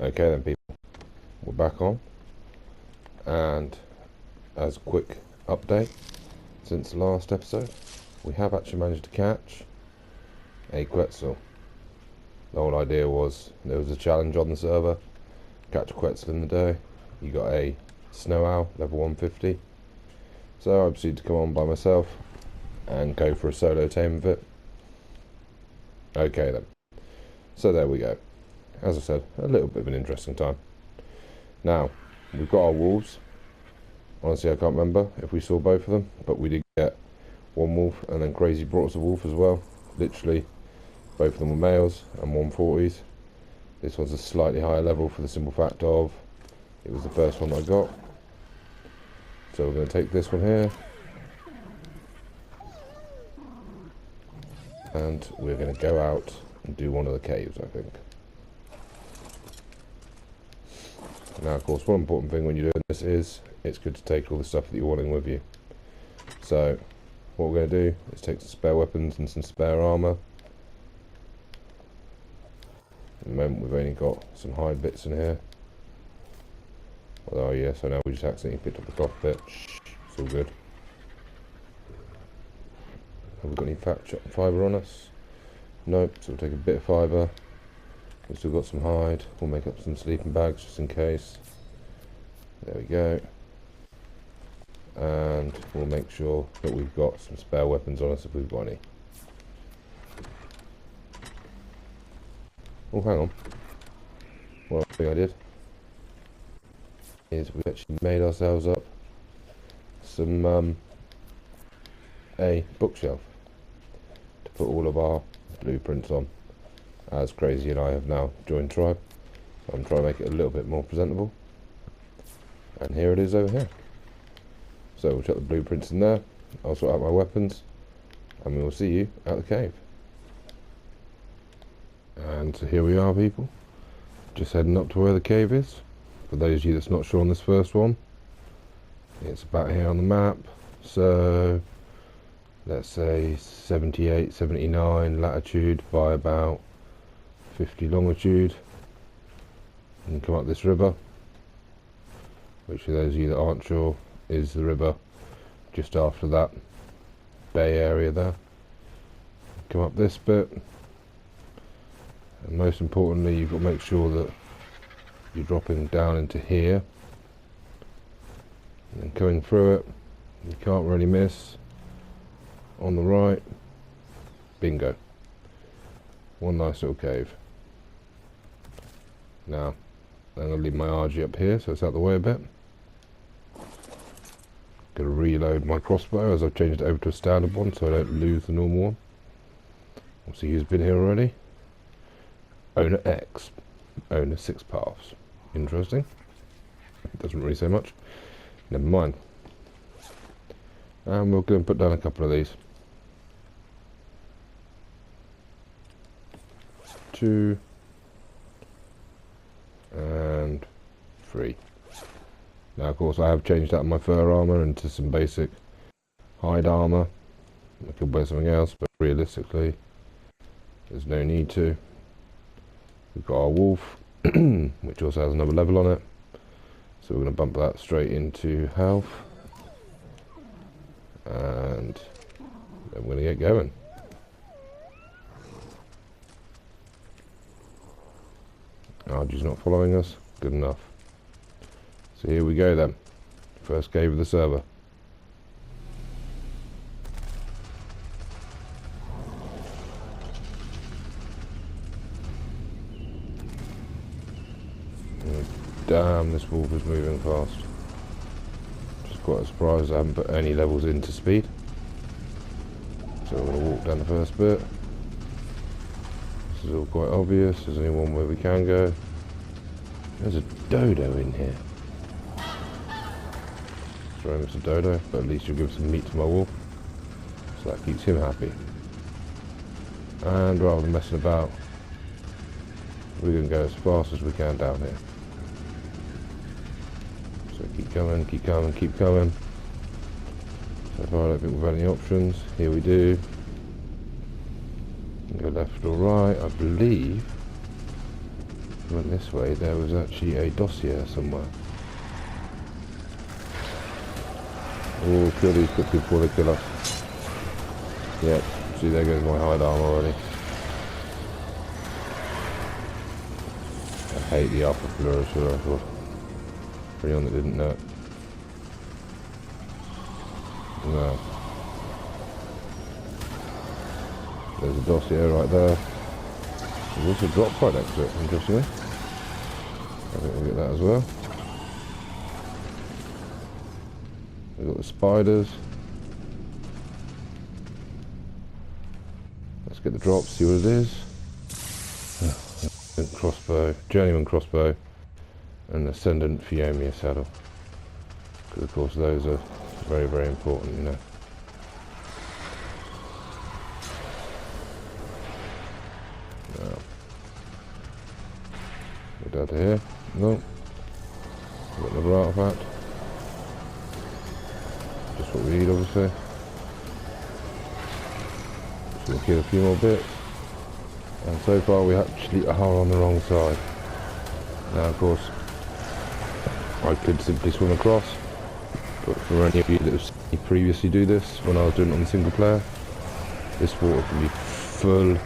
Okay then people, we're back on, and as a quick update since the last episode, we have actually managed to catch a Quetzal. The whole idea was there was a challenge on the server, catch a Quetzal in the day. You got a snow owl level 150, so I proceeded to come on by myself and go for a solo tame of it. Okay then, so there we go. As I said, a little bit of an interesting time. Now, we've got our wolves. Honestly, I can't remember if we saw both of them, but we did get one wolf, and then Crazy brought us a wolf as well. Literally, both of them were males and 140s. This one's a slightly higher level for the simple fact of it was the first one I got. So we're going to take this one here, and we're going to go out and do one of the caves, I think. Now, of course, one important thing when you're doing this is it's good to take all the stuff that you're wanting with you. So, what we're going to do is take some spare weapons and some spare armour. At the moment, we've only got some hide bits in here. Although, yes, I know we just accidentally picked up the cloth bit. Shh, it's all good. Have we got any fibre on us? Nope, so we'll take a bit of fibre. We've still got some hide. We'll make up some sleeping bags just in case. There we go. And we'll make sure that we've got some spare weapons on us if we've got any. Oh, hang on. One other thing I did is we actually made ourselves up some a bookshelf to put all of our blueprints on, as Crazy and I have now joined tribe. So I'm trying to make it a little bit more presentable, and here it is over here. So we'll chuck the blueprints in there, I'll sort out my weapons, and we will see you at the cave. And so here we are, people, just heading up to where the cave is. For those of you that's not sure on this first one, it's about here on the map. So let's say 78, 79 latitude by about 50 longitude, and come up this river, which for those of you that aren't sure is the river just after that bay area there. Come up this bit, and most importantly you've got to make sure that you're dropping down into here, and then coming through it. You can't really miss. On the right, bingo, one nice little cave. Now I'm going to leave my RG up here so it's out the way a bit. Going to reload my crossbow as I've changed it over to a standard one so I don't lose the normal one. We'll see who's been here already. Owner X, owner 6 paths. Interesting. Doesn't really say much. Never mind. And we're going to put down a couple of these. 2 and 3. Now, of course, I have changed out my fur armour into some basic hide armour. I could wear something else, but realistically, there's no need to. We've got our wolf, which also has another level on it. So we're going to bump that straight into health. And then we're going to get going. RG's not following us. Good enough. So here we go then. First cave of the server. Damn, this wolf is moving fast. Just quite surprised I haven't put any levels into speed. So we're going to walk down the first bit. This is all quite obvious. There's only one way we can go. There's a dodo in here. Sorry, Mr. Dodo, but at least you'll give some meat to my wolf. So that keeps him happy. And rather than messing about, we're going to go as fast as we can down here. So keep coming, keep coming, keep coming. So far I don't think we've had any options. Here we do. Go left or right, I believe went this way, there was actually a dossier somewhere. Oh, kill these quickly before they kill us. Yep, see, there goes my hide arm already. I hate the alpha fluorescent for the record. For anyone that didn't know it. No. There's a dossier right there. There's also a drop right next to it, interestingly. I think we'll get that as well. We've got the spiders. Let's get the drop, see what it is. Crossbow, journeyman crossbow, and ascendant Fiomia saddle. Because of course those are very, very important, you know. No. Get out of here. No. Got another artifact. Just what we need, obviously. Just gonna kill a few more bits. And so far we actually are on the wrong side. Now of course I could simply swim across, but for any of you that have seen me previously do this when I was doing it on the single player, this water can be full,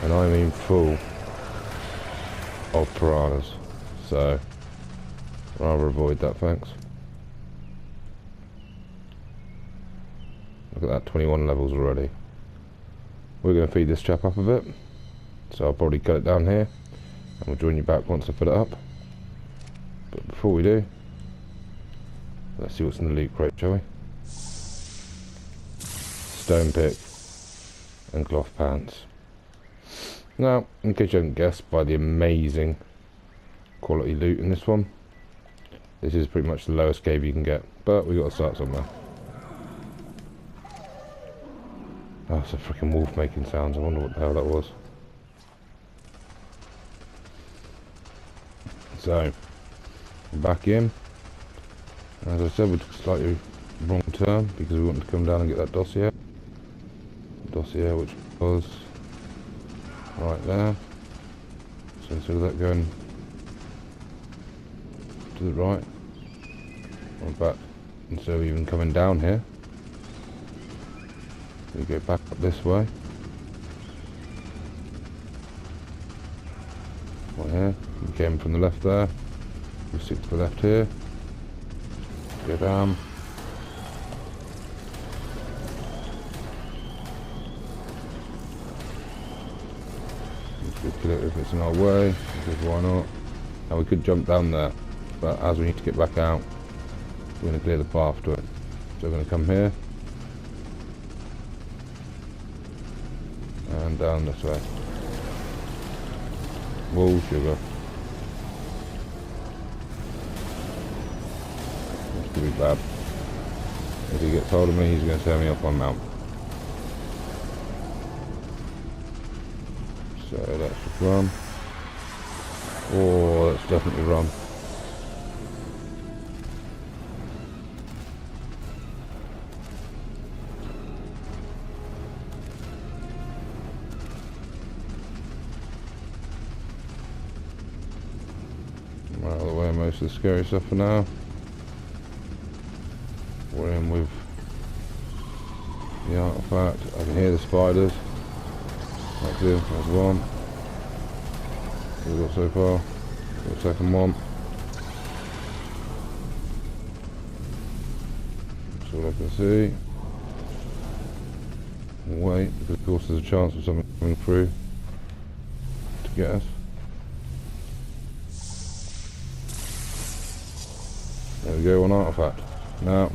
and I mean full, of piranhas. So rather avoid that, thanks. Look at that, 21 levels already. We're going to feed this chap up a bit. So I'll probably cut it down here, and we'll join you back once I put it up. But before we do, let's see what's in the loot crate, shall we? Stone pick and cloth pants. Now, in case you haven't guessed by the amazing quality loot in this one, this is pretty much the lowest cave you can get, but we've got to start somewhere. Oh, it's a freaking wolf making sounds. I wonder what the hell that was. So, back in. As I said, we took a slightly wrong turn because we wanted to come down and get that dossier. Dossier, which was right there. So instead of that going to the right, or back, instead of even coming down here, we go back up this way. Right here. We came from the left there. We stick to the left here. Go down. Let's kill it if it's in our way, because why not? Now we could jump down there, but as we need to get back out, we're going to clear the path to it. So we're going to come here. And down this way. Whoa, sugar. This could be bad. If he gets hold of me, he's going to tear me off my mount. So let's just run. Oh, let's definitely run. Out of the way, most of the scary stuff for now. We're in with the artifact. I can hear the spiders. That's it, there's one. What have we got so far? Got a second one. That's all I can see. Wait, because of course there's a chance of something coming through to get us. There we go, one artifact. Now,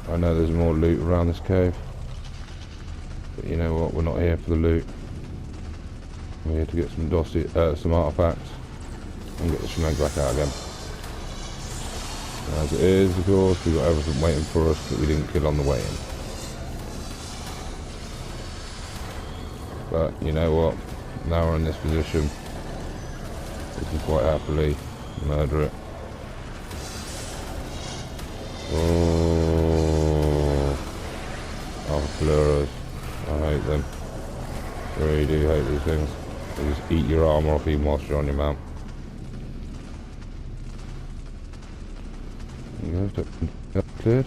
I know there's more loot around this cave, but you know what, we're not here for the loot. We're here to get some artifacts and get the shemag back out again. And as it is, of course, we've got everything waiting for us that we didn't kill on the way in. But you know what, now we're in this position, we can quite happily murder it. Oh, alpha fluoros. I hate them. Really do hate these things. You just eat your armour off even whilst you're on your mount. There you go, that's cleared.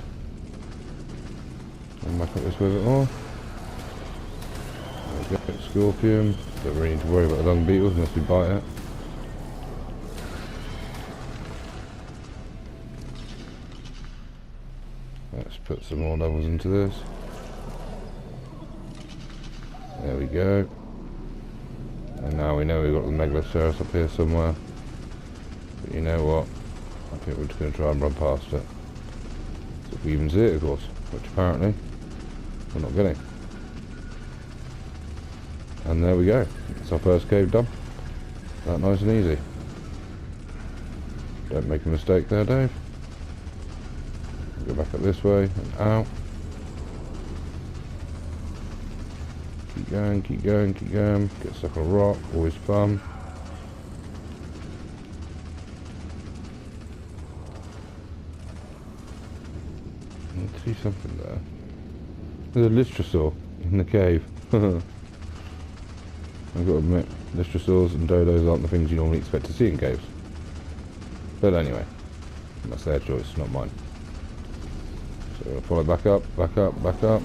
And back up this way a bit more. There we go, scorpion. Don't really need to worry about the dung beetles unless we bite it. Let's put some more levels into this. There we go. And now we know we've got the Megaloceros up here somewhere. But you know what? I think we're just going to try and run past it. So if we even see it, of course. Which apparently we're not getting. And there we go. It's our first cave done. That nice and easy. Don't make a mistake there, Dave. Go back up this way and out. Keep going, keep going, keep going. Get stuck on a rock, always fun. I see something there. There's a Lystrasaur in the cave. I've got to admit, Lystrasaurs and dodos aren't the things you normally expect to see in caves. But anyway, that's their choice, not mine. So we'll follow back up, back up, back up.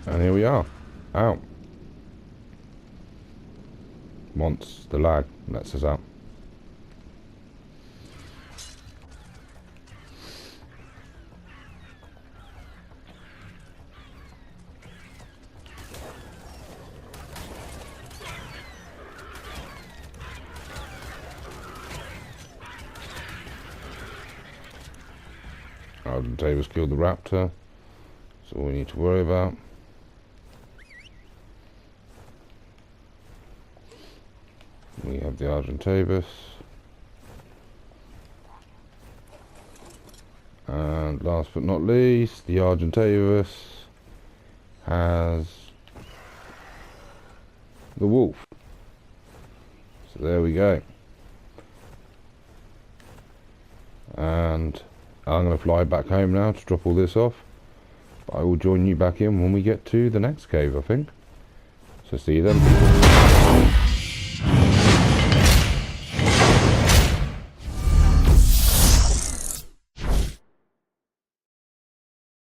And here we are. Out. Once the lag lets us out. Davis killed the raptor. That's all we need to worry about. We have the Argentavis. And last but not least, the Argentavis has the wolf. So there we go. And I'm going to fly back home now to drop all this off. But I will join you back in when we get to the next cave, I think. So see you then.